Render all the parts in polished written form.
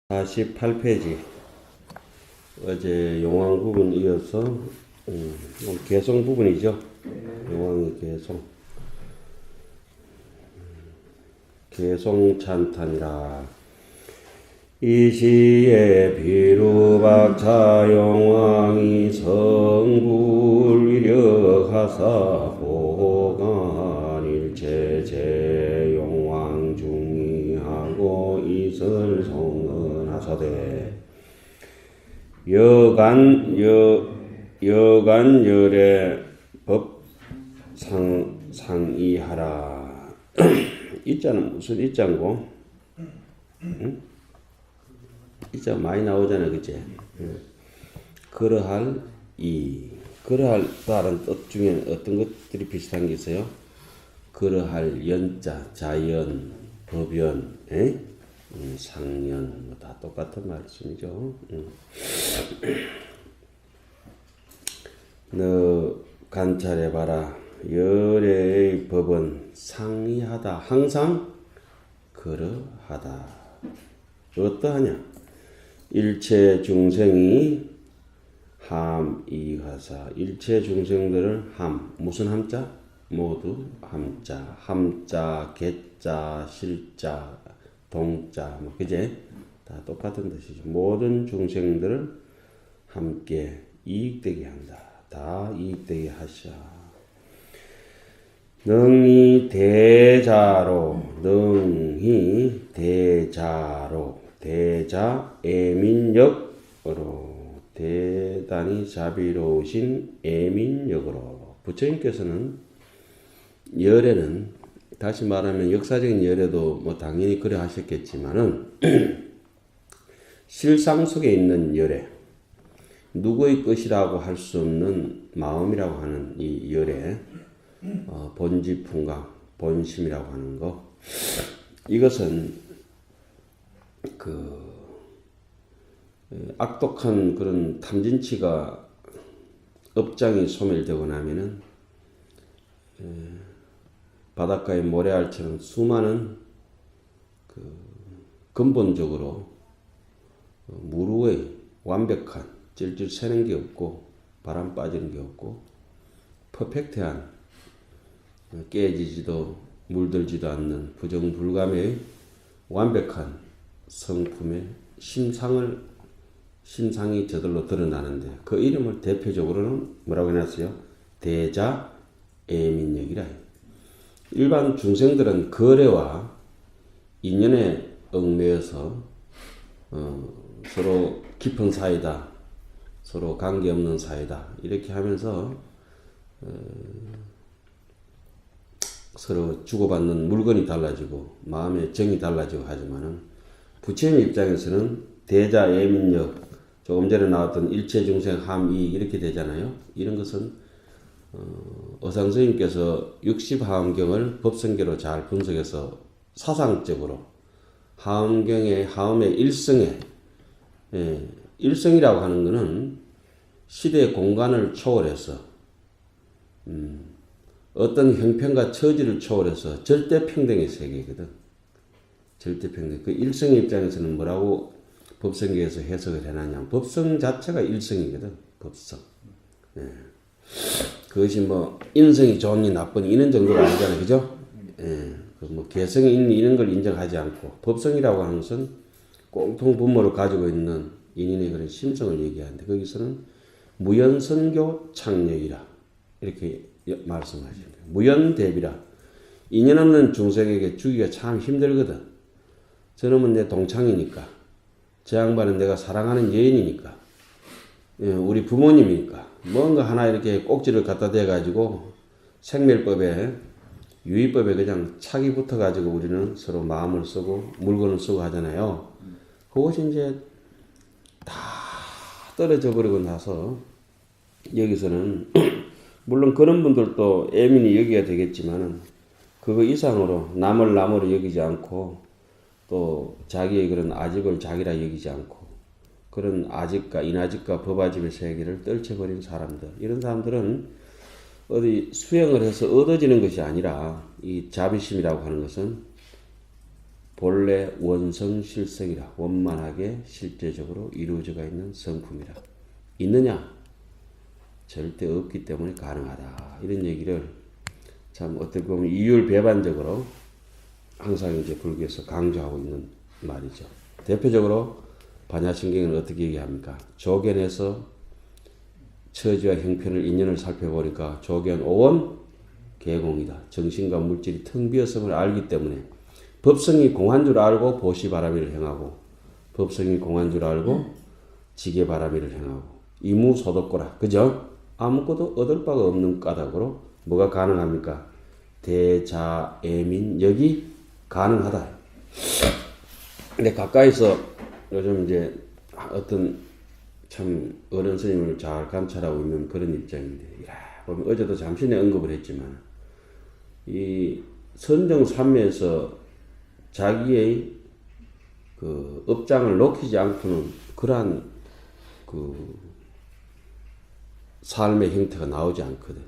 48페이지 어제 용왕 부분 이어서 개성 부분이죠. 용왕의 개성 찬탄이라. 이 시에 비루박차 용왕이 성불위력하사 보호간일체 제용왕 중의하고 이설 성언하사대 여간열의 법 상의하라. 이자는 무슨 이자고? 응? 이자 많이 나오잖아, 그치? 그러할 다른 뜻 중에 어떤 것들이 비슷한 게 있어요? 그러할 연자, 자연, 법연, 상연, 다 똑같은 말씀이죠. 너 관찰해봐라. 열의 법은 상이하다. 항상 그러하다. 어떠하냐? 일체 중생이 함이하사. 일체 중생들을 무슨 함자? 모두 함자. 함자, 개자, 실자, 동자, 그제? 다 똑같은 뜻이죠. 모든 중생들을 함께 이익되게 한다. 다 이익되게 하시오. 능히 대자로, 대자 애민역으로, 대단히 자비로우신 애민역으로. 부처님께서는 열애는, 다시 말하면 역사적인 열애도 뭐 당연히 그래 하셨겠지만은 실상 속에 있는 열애, 누구의 것이라고 할 수 없는 마음이라고 하는 이 열애, 본지풍강, 본심이라고 하는 거, 이것은 악독한 그런 탐진치가 업장이 소멸되고 나면은 바닷가의 모래알처럼 수많은 근본적으로 무루의 완벽한 찔찔 새는 게 없고 바람 빠지는 게 없고 퍼펙트한 깨지지도 물들지도 않는 부정불감의 완벽한 성품의 심상이 저절로 드러나는데, 그 이름을 대표적으로는 뭐라고 해놨어요? 대자 애민역이라. 일반 중생들은 거래와 인연에 얽매여서 서로 깊은 사이다, 서로 관계없는 사이다, 이렇게 하면서 서로 주고받는 물건이 달라지고 마음의 정이 달라지고 하지만은, 부처님 입장에서는 대자 애민역, 조금 전에 나왔던 일체중생 함이 이렇게 되잖아요. 이런 것은 어상스님께서 60하음경을 법성계로 잘 분석해서 사상적으로 하음의 일성이라고 하는 것은 시대 공간을 초월해서 어떤 형편과 처지를 초월해서 절대평등의 세계거든. 절대평등. 그 일성의 입장에서는 뭐라고 법성계에서 해석을 해놨냐면, 법성 자체가 일성이거든. 법성. 그것이 뭐 인성이 좋으니 나쁘니 이런 정도가 아니잖아요, 그죠? 뭐 개성이 있니 이런 걸 인정하지 않고, 법성이라고 하는 것은 공통 분모를 가지고 있는 인인의 그런 심성을 얘기하는데, 거기서는 무연선교 창력이라 이렇게 말씀하시는 거예요. 무연대비라. 인연 없는 중생에게 주기가 참 힘들거든. 저놈은 내 동창이니까, 저 양반은 내가 사랑하는 여인이니까, 우리 부모님이니까, 뭔가 하나 이렇게 꼭지를 갖다 대가지고 생멸법에, 유의법에 그냥 착이 붙어가지고 우리는 서로 마음을 쓰고 물건을 쓰고 하잖아요. 그것이 이제 다 떨어져 버리고 나서 여기서는 물론 그런 분들도 애민이 여기가 되겠지만은, 그거 이상으로 남을 남으로 여기지 않고, 또 자기의 그런 아집을 자기라 여기지 않고, 그런 아집과 인아집과 법아집의 세계를 떨쳐버린 사람들, 이런 사람들은 어디 수행을 해서 얻어지는 것이 아니라, 이 자비심이라고 하는 것은 본래 원성실성이라 원만하게 실제적으로 이루어져가 있는 성품이라. 있느냐? 절대 없기 때문에 가능하다. 이런 얘기를 참 어떻게 보면 이율배반적으로 항상 이제 불교에서 강조하고 있는 말이죠. 대표적으로 반야신경은 어떻게 얘기합니까? 조견에서 처지와 형편을 인연을 살펴보니까 조견 5원 개공이다. 정신과 물질이 텅 비었음을 알기 때문에 법성이 공한 줄 알고 보시바라미를 행하고 법성이 공한 줄 알고 지게바라미를 행하고 이무소득고라. 그죠? 아무것도 얻을 바가 없는 까닭으로 뭐가 가능합니까? 대자애민역이 가능하다. 근데 가까이서 요즘 이제 어떤 참 어른 스님을 잘 관찰하고 있는 그런 입장인데, 보면 어제도 잠시 내 언급을 했지만, 이 선정삼매에서 자기의 그 업장을 놓치지 않고는 그러한 그 삶의 형태가 나오지 않거든.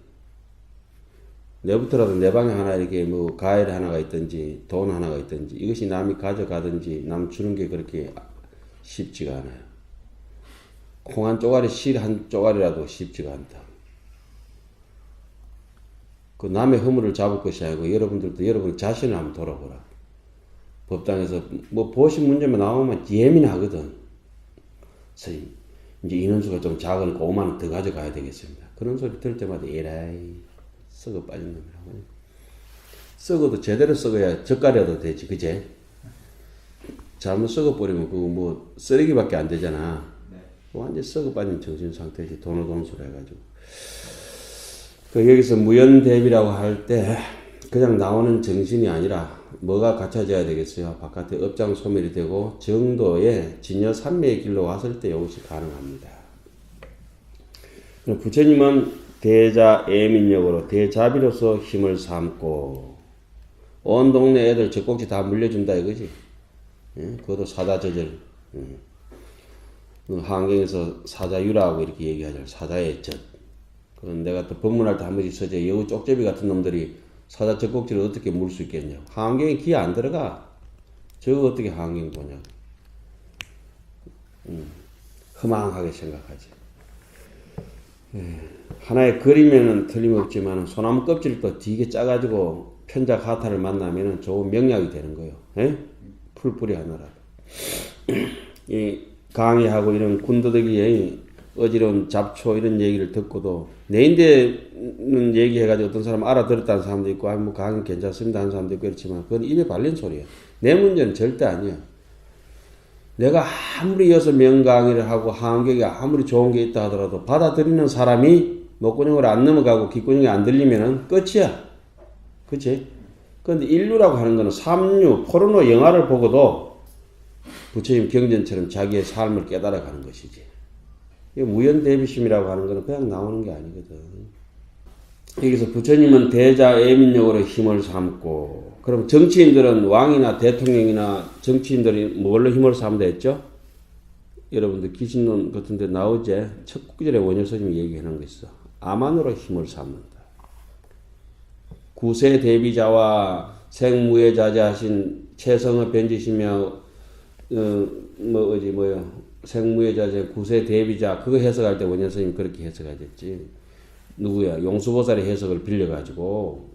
내부터라도 내 방에 하나 이렇게 뭐 과일 하나가 있든지 돈 하나가 있든지 이것이 남이 가져가든지 남 주는 게 그렇게 쉽지가 않아요. 콩 한 쪼가리, 실 한 쪼가리라도 쉽지가 않다. 그 남의 허물을 잡을 것이 아니고 여러분들도 여러분 자신을 한번 돌아보라. 법당에서 뭐 보신 문제만 나오면 예민하거든. 선생님, 이제 인원수가 좀 작으니까 5만 원 더 가져가야 되겠습니다. 그런 소리 들을 때마다 에라이 썩어 빠진 놈이라고. 썩어도 제대로 썩어야 젓갈이라도 되지, 그제? 잘못 썩어버리면 그거 뭐 쓰레기밖에 안 되잖아. 완전 썩어 빠진 정신 상태지. 돈을 돈수로 해가지고. 여기서 무연대비라고 할 때 그냥 나오는 정신이 아니라 뭐가 갖춰져야 되겠어요? 바깥에 업장 소멸이 되고 정도의 진여 삼매의 길로 왔을 때 이것이 가능합니다. 부처님은 대자애민력으로 대자비로서 힘을 삼고 온 동네 애들 젖꼭지 다 물려준다 이거지. 예? 그것도 사자저절. 한경에서 사자유라하고 이렇게 얘기하죠. 사자의 젖. 그건 내가 또 법문할 때 한 번씩 서재 여우 쪽제비 같은 놈들이 사자 젖꼭지를 어떻게 물 수 있겠냐고. 한경에 귀 안 들어가. 저거 어떻게 한경 보냐고. 허망하게 생각하지. 하나의 그림에는 틀림없지만 소나무 껍질도 되게 짜가지고 편작 하타를 만나면 좋은 명약이 되는 거예요. 에? 풀뿌리 하나라도. 이 강의하고 이런 군더더기에 어지러운 잡초 이런 얘기를 듣고도 내인대는 얘기해가지고 어떤 사람 알아들었다는 사람도 있고 뭐 강의 괜찮습니다 하는 사람도 있고 그렇지만 그건 입에 발린 소리야. 내 문제는 절대 아니야. 내가 아무리 여섯 명강의를 하고 한경에 아무리 좋은 게 있다 하더라도 받아들이는 사람이 목구멍으로 안 넘어가고 귓구녕에 안 들리면은 끝이야. 그치? 그런데 인류라고 하는 거는 삼류, 포르노 영화를 보고도 부처님 경전처럼 자기의 삶을 깨달아가는 것이지. 무연대비심이라고 하는 거는 그냥 나오는 게 아니거든. 여기서 부처님은 대자애민력으로 힘을 삼고, 그럼 정치인들은 왕이나 대통령이나 정치인들이 뭘로 힘을 삼다 했죠? 여러분들 기신론 같은 데 나오지? 첫 구절에 원효스님이 얘기하는 거 있어. 아만으로 힘을 삼는다. 구세 대비자와 생무예자재하신 최성의 변지시며 생무예자재 구세 대비자 그거 해석할 때 원효스님이 그렇게 해석하셨지. 누구야? 용수보살의 해석을 빌려가지고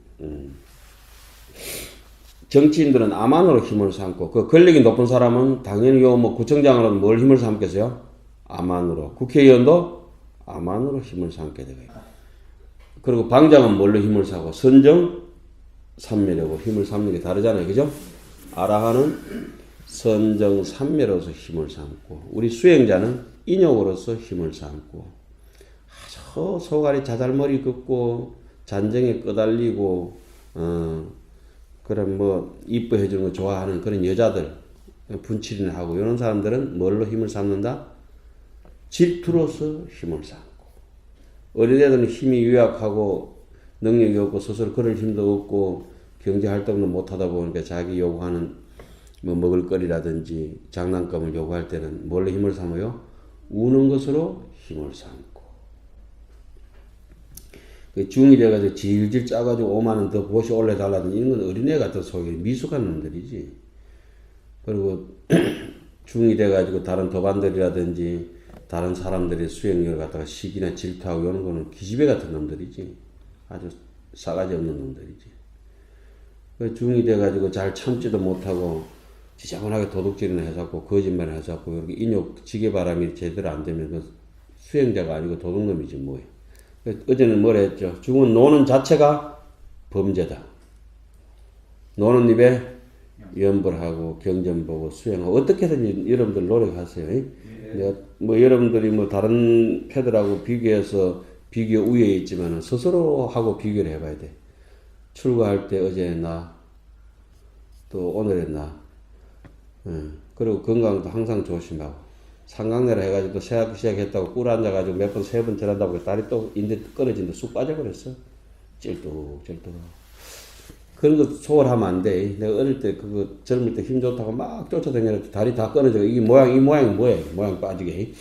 정치인들은 아만으로 힘을 삼고 그 권력이 높은 사람은 당연히 뭐 구청장으로는 뭘 힘을 삼겠어요? 아만으로. 국회의원도 아만으로 힘을 삼게 되고 그리고 방장은 뭘로 힘을 사고 선정 삼매라고 힘을 삼는 게 다르잖아요. 그죠? 아라한은 선정 삼매로서 힘을 삼고 우리 수행자는 인욕으로서 힘을 삼고 아주 소갈이 자잘머리 긋고 잔정에 끄달리고 그런 뭐 이뻐해 주는 거 좋아하는 그런 여자들 분칠이나 하고 이런 사람들은 뭘로 힘을 삼는다? 질투로서 힘을 삼고 어린애들은 힘이 유약하고 능력이 없고 스스로 그럴 힘도 없고 경제활동도 못하다 보니까 자기 요구하는 뭐 먹을거리라든지 장난감을 요구할 때는 뭘로 힘을 삼아요? 우는 것으로 힘을 삼고 중이 돼가지고 질질 짜가지고 5만 원 더 보시 올려달라든지 이런 건 어린애 같은 소리 미숙한 놈들이지. 그리고 중이 돼가지고 다른 도반들이라든지 다른 사람들의 수행력을 갖다가 시기나 질투하고 이런 거는 기집애 같은 놈들이지. 아주 싸가지 없는 놈들이지. 중이 돼가지고 잘 참지도 못하고 지저분하게 도둑질이나 해갖고 거짓말을 해갖고 이렇게 인욕 지게바람이 제대로 안 되면 그 수행자가 아니고 도둑놈이지 뭐예요. 어제는 뭐라 했죠? 중은 노는 자체가 범죄다. 노는 입에 염불하고 경전보고 수행하고 어떻게든 여러분들 노력하세요. 내가 뭐 여러분들이 뭐 다른 패들하고 비교해서 비교 우위에 있지만 스스로 하고 비교를 해봐야 돼. 출가할 때 어제의 나, 또 오늘의 나, 그리고 건강도 항상 조심하고 상강내라 해가지고 또 시작했다고 꿀 앉아가지고 몇 번 세 번 절한다고 다리 또 인대 끊어진다 쑥 빠져버렸어. 찔뚝찔뚝. 그런 거 소홀하면 안 돼. 내가 어릴 때 그거 젊을 때 힘 좋다고 막 쫓아다녔는데 다리 다 끊어져. 이 모양이 뭐야? 모양 빠지게.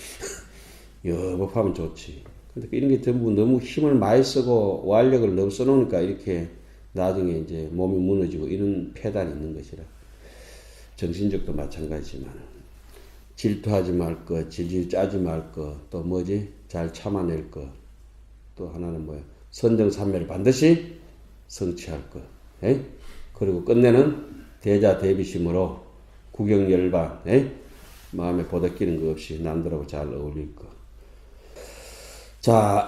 여법하면 좋지. 근데 이런 게 전부 너무 힘을 많이 쓰고 완력을 너무 써놓으니까 이렇게 나중에 이제 몸이 무너지고 이런 폐단이 있는 것이라. 정신적도 마찬가지지만 질투하지 말 것, 질질 짜지 말 것, 또 뭐지? 잘 참아낼 것. 또 하나는 뭐야? 선정삼매를 반드시 성취할 것. 에? 그리고 끝내는 대자 대비심으로 구경열반, 마음에 보덕기는 거 없이 남들하고 잘 어울릴 것. 자,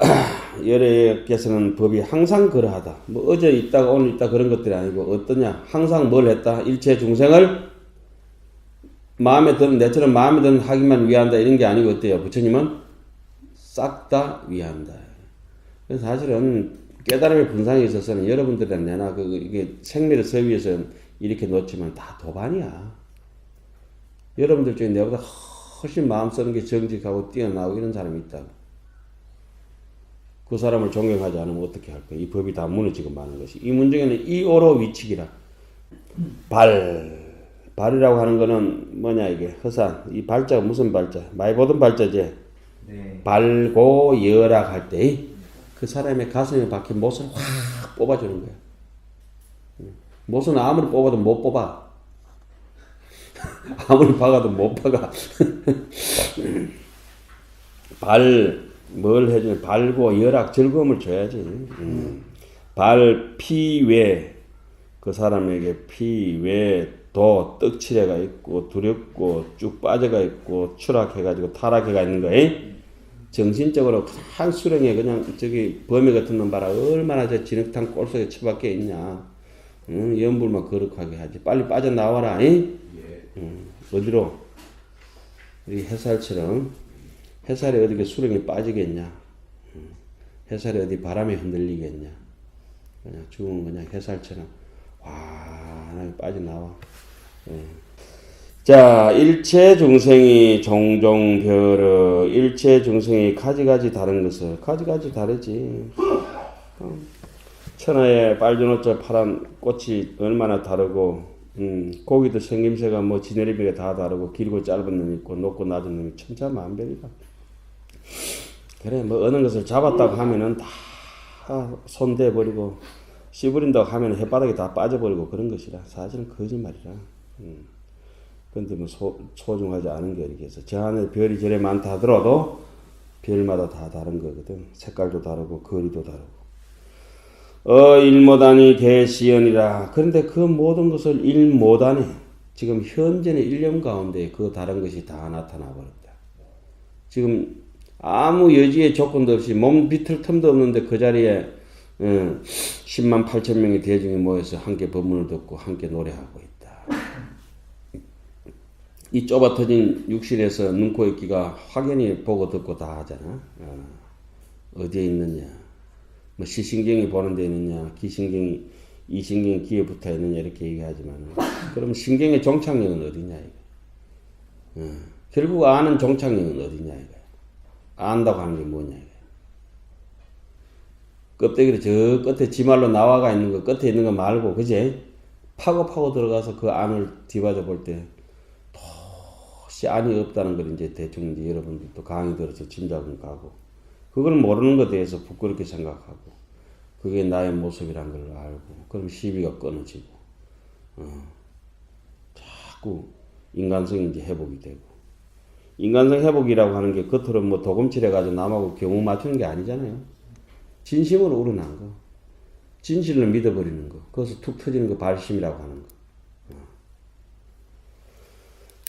열애께서는 법이 항상 그러하다. 뭐 어제 있다가 오늘 있다 그런 것들이 아니고 어떠냐? 항상 뭘 했다? 일체 중생을 마음에 드는, 내처럼 마음에 드는 하기만 위한다 이런 게 아니고 어때요? 부처님은 싹 다 위한다. 그래서 사실은 깨달음의 분상에 있어서는 여러분들이랑 내나 이게 생멸의 서위에서 이렇게 놓지만 다 도반이야. 여러분들 중에 내보다 훨씬 마음 쓰는 게 정직하고 뛰어나고 이런 사람이 있다고. 그 사람을 존경하지 않으면 어떻게 할 거야? 이 법이 다 무너지고 마는 것이. 이 문중에는 이오로 위치기라. 발이라고 하는 거는 뭐냐 이게 허산. 이 발자가 무슨 발자? 많이 보던 발자지. 네. 발고 여락 할 때 그 사람의 가슴에 박힌 못을 확 뽑아주는 거야. 못은 아무리 뽑아도 못 뽑아. 아무리 박아도 못 박아. 뭘 해주면 발고 열악 즐거움을 줘야지. 피외 그 사람에게 피외 도 떡칠해가 있고 두렵고 쭉 빠져가 있고 추락해가지고 타락해가 있는 거에 정신적으로 한 수령에 그냥 저기 범위 같은 놈 봐라 얼마나 저 진흙탕 꼴속에 처박혀 있냐. 연불만 거룩하게 하지. 빨리 빠져나와라. 어디로? 우리 해살처럼 해살이 어디 수령에 빠지겠냐. 해살이 어디 바람에 흔들리겠냐. 그냥 죽은 그냥 해살처럼 환하게 빠져나와. 자, 일체 중생이 종종 별어, 일체 중생이 가지가지 다른 것을, 가지가지 다르지. 천하에 빨주노초 파란 꽃이 얼마나 다르고, 고기도 생김새가 뭐 지네리비가 다 다르고, 길고 짧은 놈이 있고, 높고 낮은 놈이 천차만별이다. 그래, 뭐 어느 것을 잡았다고 하면은 다 손대버리고, 씹으린다고 하면 햇바닥에 다 빠져버리고 그런 것이라. 사실은 거짓말이라. 근데 뭐 소중하지 않은 게 이렇게 해서 저 안에 별이 저래 많다 하더라도 별마다 다 다른 거거든. 색깔도 다르고 거리도 다르고. 일모단이 대시연이라. 그런데 그 모든 것을 일모단에 지금 현재의 일념 가운데 그 다른 것이 다 나타나 버렸다. 지금 아무 여지의 조건도 없이 몸 비틀 틈도 없는데 그 자리에 10만 8천 명의 대중이 모여서 함께 법문을 듣고 함께 노래하고 있다. 이 좁아터진 육신에서 눈, 코, 입기가 확연히 보고 듣고 다 하잖아. 어디에 있느냐. 뭐 시신경이 보는 데 있느냐. 기신경이, 이신경이 귀에 붙어 있느냐. 이렇게 얘기하지만. 그럼 신경의 종착역은 어디냐. 이거. 결국 아는 종착역은 어디냐. 이거. 안다고 하는 게 뭐냐. 이거. 껍데기로 저 끝에 지말로 나와가 있는 거, 끝에 있는 거 말고, 그제? 파고 들어가서 그 안을 뒤바져 볼 때, 도시 안이 없다는 걸 이제 대충 이제 여러분들도 강의 들어서 짐작은 가고, 그걸 모르는 것에 대해서 부끄럽게 생각하고, 그게 나의 모습이란 걸 알고, 그럼 시비가 끊어지고, 자꾸 인간성이 이제 회복이 되고. 인간성 회복이라고 하는 게 겉으로 뭐 도금칠해가지고 남하고 경우 맞추는 게 아니잖아요. 진심으로 우러난 거. 진실을 믿어버리는 거. 거기서 툭 터지는 거 발심이라고 하는 거.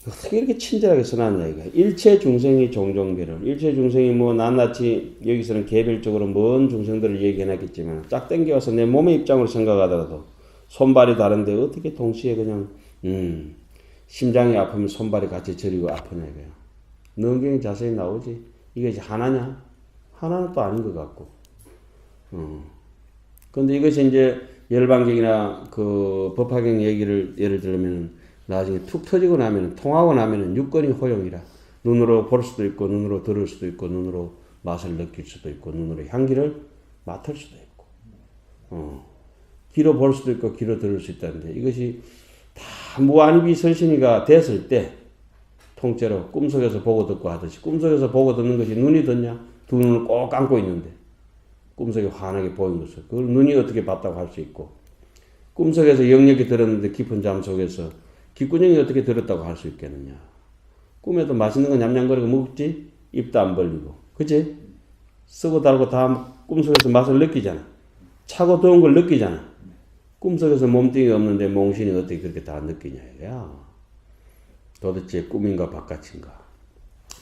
어떻게 이렇게 친절하게 써놨냐, 이거. 일체 중생이 종종별을. 일체 중생이 뭐, 낱낱이, 여기서는 개별적으로 먼 중생들을 얘기해놨겠지만, 쫙 땡겨와서 내 몸의 입장으로 생각하더라도, 손발이 다른데 어떻게 동시에 그냥, 심장이 아프면 손발이 같이 저리고 아프냐, 이거야. 능경이 자세히 나오지. 이게 이제 하나냐? 하나는 또 아닌 것 같고. 근데 이것이 이제 열반경이나 그 법화경 얘기를 예를 들면, 나중에 툭 터지고 나면, 통하고 나면 육건이 호용이라. 눈으로 볼 수도 있고, 눈으로 들을 수도 있고, 눈으로 맛을 느낄 수도 있고, 눈으로 향기를 맡을 수도 있고, 귀로 볼 수도 있고, 귀로 들을 수 있다는데, 이것이 다 무한입이 설신이가 됐을 때, 통째로 꿈속에서 보고 듣고 하듯이, 꿈속에서 보고 듣는 것이 눈이 듣냐? 두 눈을 꼭 감고 있는데, 꿈속에 환하게 보이는 것을, 그걸 눈이 어떻게 봤다고 할 수 있고, 꿈속에서 영역이 들었는데 깊은 잠 속에서 귓구녕이 어떻게 들었다고 할 수 있겠느냐. 꿈에도 맛있는 거 냠냠거리고 먹지? 입도 안 벌리고. 그치? 쓰고 달고 다 꿈속에서 맛을 느끼잖아. 차고 더운 걸 느끼잖아. 꿈속에서 몸뚱이 없는데 몽신이 어떻게 그렇게 다 느끼냐 이거야. 도대체 꿈인가 바깥인가.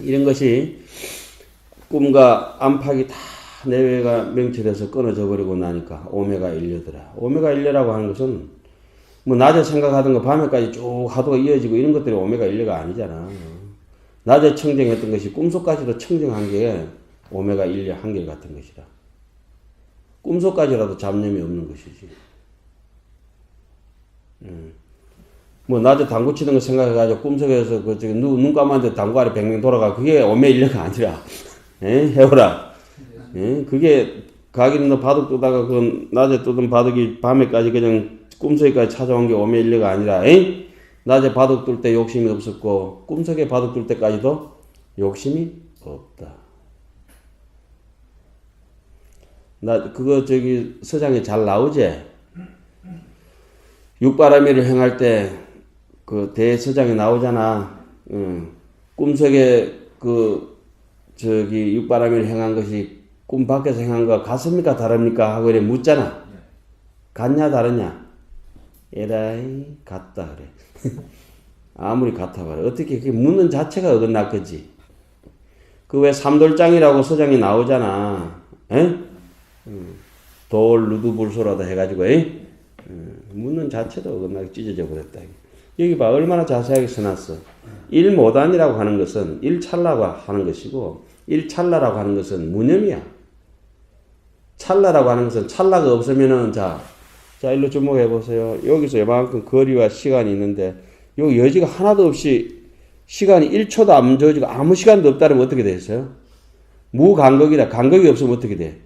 이런 것이 꿈과 안팎이 다 내외가 명철해서 끊어져 버리고 나니까 오메가 1료더라. 오메가 1료라고 하는 것은 뭐 낮에 생각하던 거 밤에까지 쭉 하도가 이어지고 이런 것들이 오메가 1료가 아니잖아. 낮에 청정했던 것이 꿈속까지도 청정한 게 오메가 1료 한결 같은 것이라. 꿈속까지라도 잡념이 없는 것이지. 뭐 낮에 당구 치는 거 생각해가지고 꿈속에서 그 저기 눈 감았는데 당구 아래 100명 돌아가. 그게 오메가 1료가 아니라. 해오라. 그게 가기는 너 바둑 두다가 그 낮에 뜨던 바둑이 밤에까지 그냥 꿈속에까지 찾아온 게 오메가 1료가 아니라, 낮에 바둑 둘 때 욕심이 없었고, 꿈속에 바둑 둘 때까지도 욕심이 없다. 그거 저기 서장에 잘 나오지? 육바라밀을 행할 때, 그 대서장에 나오잖아. 꿈속에 저기 육바라밀을 행한 것이 꿈 밖에서 행한 거 같습니까? 다릅니까? 하고 이래 묻잖아. 같냐, 다르냐? 에라이, 같다, 그래. 아무리 같아 봐라. 어떻게, 그게 묻는 자체가 어긋날 거지. 그 왜 삼돌장이라고 서장이 나오잖아. 돌, 누두불소라도 해가지고, 묻는 자체도 어긋나게 찢어져 버렸다. 여기 봐, 얼마나 자세하게 써놨어. 일모단이라고 하는 것은 일찰나고 하는 것이고, 일찰나라고 하는 것은 무념이야. 찰나라고 하는 것은 찰나가 없으면은, 자, 일로 주목해 보세요. 여기서 이만큼 거리와 시간이 있는데, 여기 여지가 하나도 없이 시간이 1초도 안 저지고 아무 시간도 없다면 어떻게 되겠어요? 무간극이라. 간극이 없으면 어떻게 돼?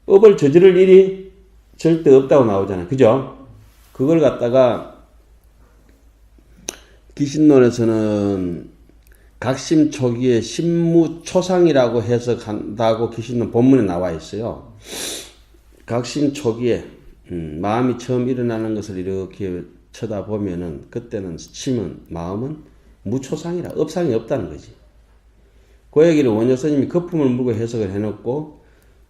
업을 저지를 일이 절대 없다고 나오잖아요. 그죠? 그걸 갖다가 기신론에서는 각심 초기에 심무초상이라고 해석한다고 기신론 본문에 나와 있어요. 각심 초기에 마음이 처음 일어나는 것을 이렇게 쳐다보면은 그때는 심은 마음은 무초상이라 업상이 없다는 거지. 그 얘기를 원효스님이 거품을 물고 해석을 해놓고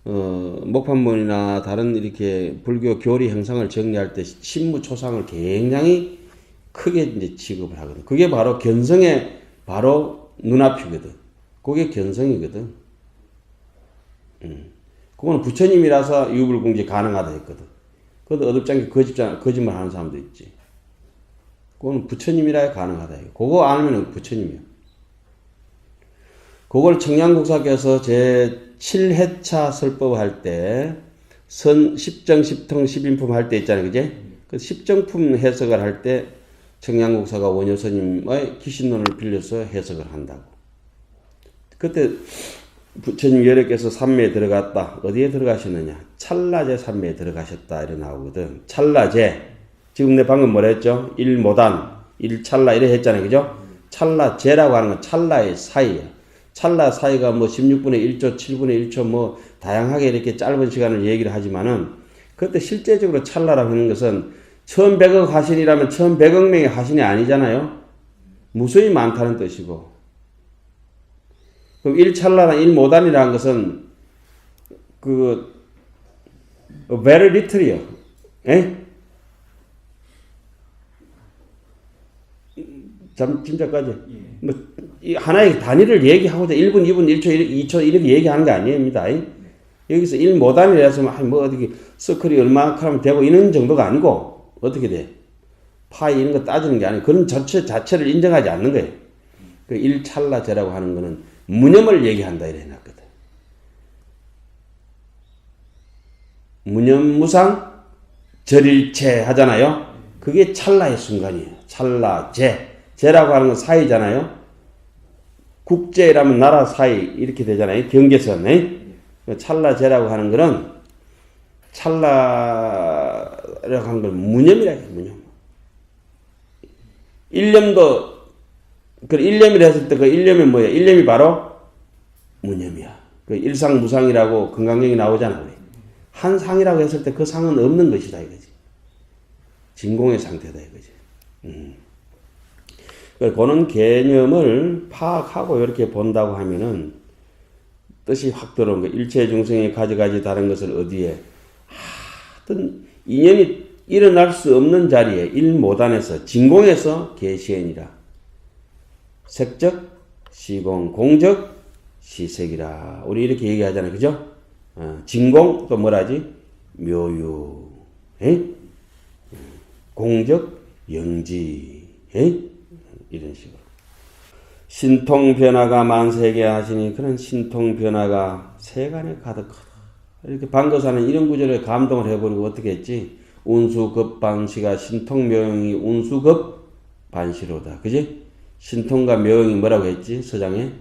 목판문이나 다른 이렇게 불교 교리 형상을 정리할 때 심무초상을 굉장히 크게 이제 지급을 하거든. 그게 바로 견성의 바로 눈앞이거든. 그게 견성이거든. 그거는 부처님이라서 유불공지 가능하다 했거든. 그것도 어둡잖게 거짓말 하는 사람도 있지. 그거는 부처님이라 가능하다. 그거 알면은 부처님이야. 그걸 청량국사께서 제 7회차 설법 할 때, 십정, 십통, 십인품 할 때 있잖아요. 그제? 그 십정품 해석을 할 때, 청량국사가 원효스님의 기신론을 빌려서 해석을 한다고. 그때 부처님 여력께서 삼매에 들어갔다. 어디에 들어가셨느냐? 찰나제 삼매에 들어가셨다. 이래 나오거든. 찰나제. 지금 내 방금 뭐라 했죠? 일모단, 일찰나 이래 했잖아요. 그죠? 찰나제라고 하는 건 찰나의 사이야. 찰나 사이가 뭐 16분의 1초, 7분의 1초 뭐 다양하게 이렇게 짧은 시간을 얘기를 하지만은 그때 실제적으로 찰나라고 하는 것은 1100억 화신이라면 1100억 명의 화신이 아니잖아요. 무수히 많다는 뜻이고, 그럼 일찰나랑 일모단이라는 것은 very little이요. 예? 짐작까지. 뭐, 하나의 단위를 얘기하고자 1분, 2분, 1초, 2초 이렇게 얘기하는 게 아닙니다. 여기서 1모단이라서 뭐 어떻게 서클이 얼마큼 되고 이런 정도가 아니고 어떻게 돼? 파이 이런 거 따지는 게 아니고 그런 자체를 인정하지 않는 거예요. 그 일찰나제라고 하는 거는 무념을 얘기한다 이래 해놨거든. 무념무상 절일체 하잖아요. 그게 찰나의 순간이에요. 찰나제. 제라고 하는 건 사이잖아요. 국제라면 나라 사이 이렇게 되잖아요. 경계선. 찰나제라고 하는 거는 찰나라고 하는 건 무념이라 해요. 무념. 일념도 그 일념이라 했을 때 그 일념이 뭐야? 일념이 바로 무념이야. 그 일상무상이라고 건강경이 나오잖아. 우리. 한 상이라고 했을 때 그 상은 없는 것이다 이거지. 진공의 상태다 이거지. 그런 개념을 파악하고 이렇게 본다고 하면은 뜻이 확 들어온 거. 일체 중생이 가지가지 다른 것을 어디에 하여튼 인연이 일어날 수 없는 자리에 일모단에서 진공에서 계시엔이라. 색적 시공 공적 시색이라. 우리 이렇게 얘기하잖아요. 그죠? 진공 또 뭐라지? 묘유. 공적 영지. 이런 식으로. 신통 변화가 만세계 하시니 그런 신통 변화가 세간에 가득하다. 이렇게 반거사는 이런 구절에 감동을 해버리고 어떻게 했지? 운수급반시가 신통묘용이 운수급반시로다. 그지? 신통과 묘용이 뭐라고 했지? 서장에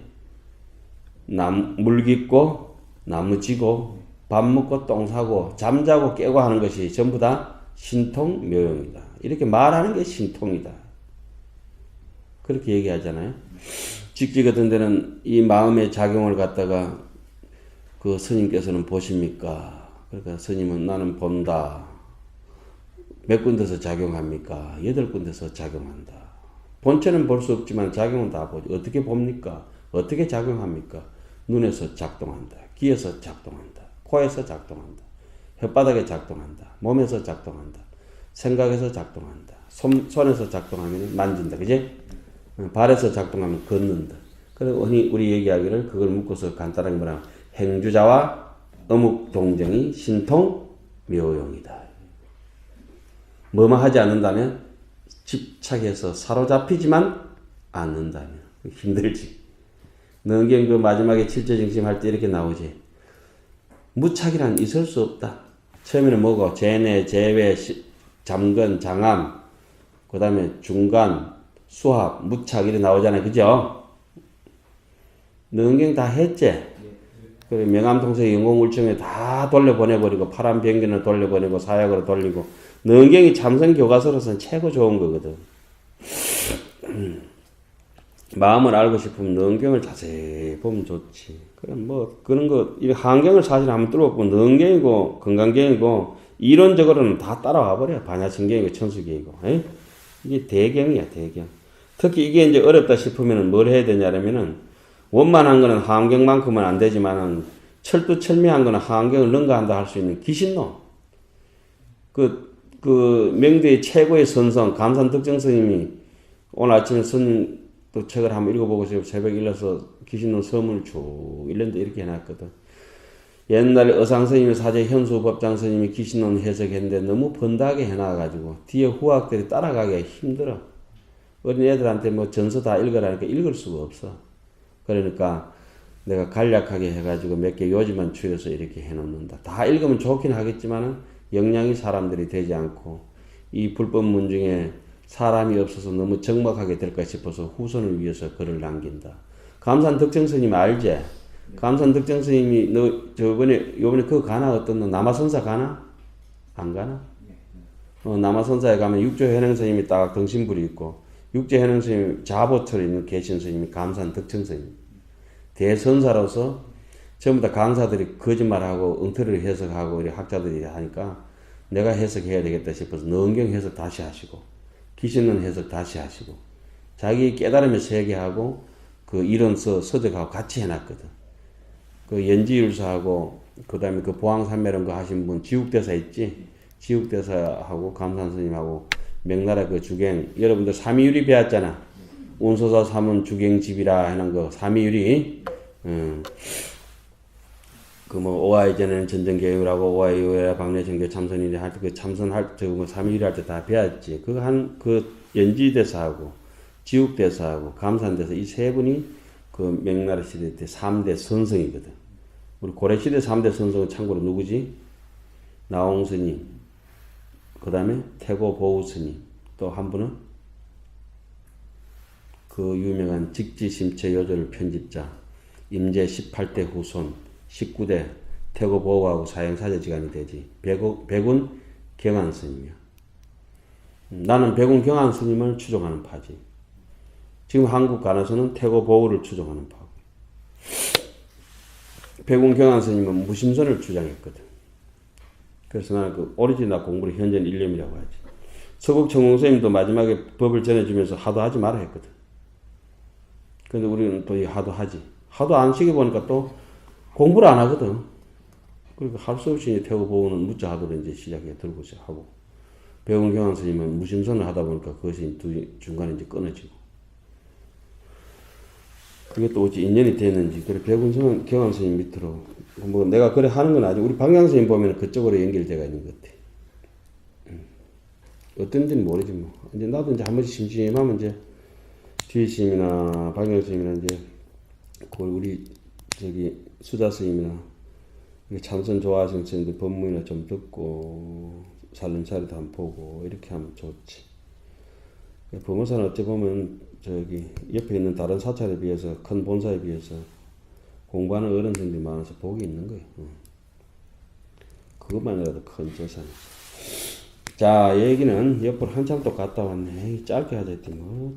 물 깊고 나무 지고 밥 먹고 똥 사고 잠자고 깨고 하는 것이 전부 다 신통묘용이다. 이렇게 말하는 게 신통이다. 그렇게 얘기하잖아요. 직지 같은 데는 이 마음의 작용을 갖다가 그 스님께서는 보십니까? 그러니까 스님은 나는 본다. 몇 군데서 작용합니까? 8군데서 작용한다. 본체는 볼 수 없지만 작용은 다 보죠. 어떻게 봅니까? 어떻게 작용합니까? 눈에서 작동한다. 귀에서 작동한다. 코에서 작동한다. 혓바닥에 작동한다. 몸에서 작동한다. 생각에서 작동한다. 손에서 작동하면 만진다. 그지? 발에서 작동하면 걷는다. 그리고 우리 얘기하기를 그걸 묶어서 간단하게 뭐라 행주자와 어묵 동정이 신통 묘용이다. 뭐만 하지 않는다면 집착해서 사로잡히지만 않는다면 힘들지. 능경 그 마지막에 칠제정심 할 때 이렇게 나오지. 무착이란 있을 수 없다. 처음에는 뭐고 제내, 제외, 잠근, 장암, 그 다음에 중간, 수합, 무착 이렇게 나오잖아요. 그죠? 능경 다 했지? 그리고 명암통성 영공울청에 다 돌려보내버리고 파란변경을 돌려보내고 사약으로 돌리고 능경이 참선교과서로서는 최고 좋은 거거든. 마음을 알고 싶으면 능경을 자세히 보면 좋지. 그럼 뭐 그런 거 이 한경을 사실 한번 뚫어보면 능경이고 건강경이고 이론적으로는 다 따라와 버려. 반야신경이고 천수경이고. 이게 대경이야 대경. 특히 이게 이제 어렵다 싶으면 뭘 해야 되냐면은 원만한 거는 한경만큼은 안 되지만은 철두철미한 거는 한경을 능가한다 할 수 있는 기신론. 그 명대의 최고의 선성 감산덕정 스님이 오늘 아침에 스님 또 책을 한번 읽어보고 지금 새벽에 일어서 기신론 서문을 쭉 읽는데 이렇게 해놨거든. 옛날에 어상스님의 사제 현수법장스님이 기신론 해석했는데 너무 번다하게 해놔가지고 뒤에 후학들이 따라가기가 힘들어. 어린애들한테 뭐 전서 다 읽으라니까 읽을 수가 없어. 그러니까 내가 간략하게 해가지고 몇 개 요지만 추려서 이렇게 해놓는다. 다 읽으면 좋긴 하겠지만은 역량이 사람들이 되지 않고 이 불법문 중에 사람이 없어서 너무 적막하게 될까 싶어서 후손을 위해서 글을 남긴다. 감산덕정스님 알지? 감산덕정스님이 너 요번에 그거 가나? 어떤 너 남아선사 가나? 안 가나? 남아선사에 가면 육조현행스님이 딱 등신불이 있고 육조현행스님 자보처럼 있는 계신 스님이 감산덕정스님. 대선사로서 전부 다 강사들이 거짓말하고 엉터리를 해석하고 우리 학자들이 하니까 내가 해석해야 되겠다 싶어서 능경 해석 다시 하시고 기신론 해석 다시 하시고 자기 깨달음의 세계하고 그 이론서 서적하고 같이 해놨거든. 그 연지율사하고 그 다음에 그 보왕산매론 그 하신 분 지국대사 있지? 지국대사하고 감산 스님하고 명나라 그 주갱 여러분들 삼위유리 배웠잖아. 운소사 삼은 주갱집이라 하는 거 삼위유리. 그 뭐 오하이전에는 전전계율하고 오하이유라 박래전교 참선이래 할 때 그 참선할 때 뭐 삼위유리 할 때 다 배웠지. 그 연지대사하고 지국대사하고 감산대사 이 세 분이 그 명나라 시대 때 3대 선성이거든. 우리 고려시대 3대 선성은 참고로 누구지? 나홍스님, 그 다음에 태고보우스님, 또 한 분은 그 유명한 직지심체 요절 편집자, 임제 18대 후손, 19대 태고보우하고 사형사제지간이 되지. 백운 경안스님이야. 나는 백운 경안스님을 추종하는 파지. 지금 한국 간에서는 태고보우를 추종하는 파고. 백운 경안스님은 무심선을 주장했거든. 그래서 나는 그 오리지널 공부를 현전 일념이라고 하지. 서국 청공스님도 마지막에 법을 전해주면서 하도 하지 말아 했거든. 근데 우리는 또 하도 하지. 하도 안 시켜 보니까 또 공부를 안 하거든. 그러니까 할 수 없이 태고보우는 묻자 하도를 이제 시작해 들고 하고. 백운 경안스님은 무심선을 하다 보니까 그것이 중간에 이제 끊어지고. 그게 또 어찌 인연이 됐는지. 그래, 백운 경안스님 밑으로. 뭐 내가 그래 하는 건 아니고, 우리 방향스님 보면 그쪽으로 연결되어 있는 것 같아. 어떤지는 모르지 뭐. 이제 나도 이제 한 번씩 심심하면 이제 뒤스님이나 방향스님이나 이제 그 우리 저기 수자스님이나 참선 좋아하시는 분들 법문이나 좀 듣고 살림살이도 한번 보고 이렇게 하면 좋지. 법문사는 어찌 보면 저기 옆에 있는 다른 사찰에 비해서 큰 본사에 비해서 공부하는 어른들이 많아서 복이 있는 거예요. 그것만이라도 큰 재산이죠. 자, 얘기는 옆으로 한참 또 갔다 왔네. 짧게 하자 했더니 뭐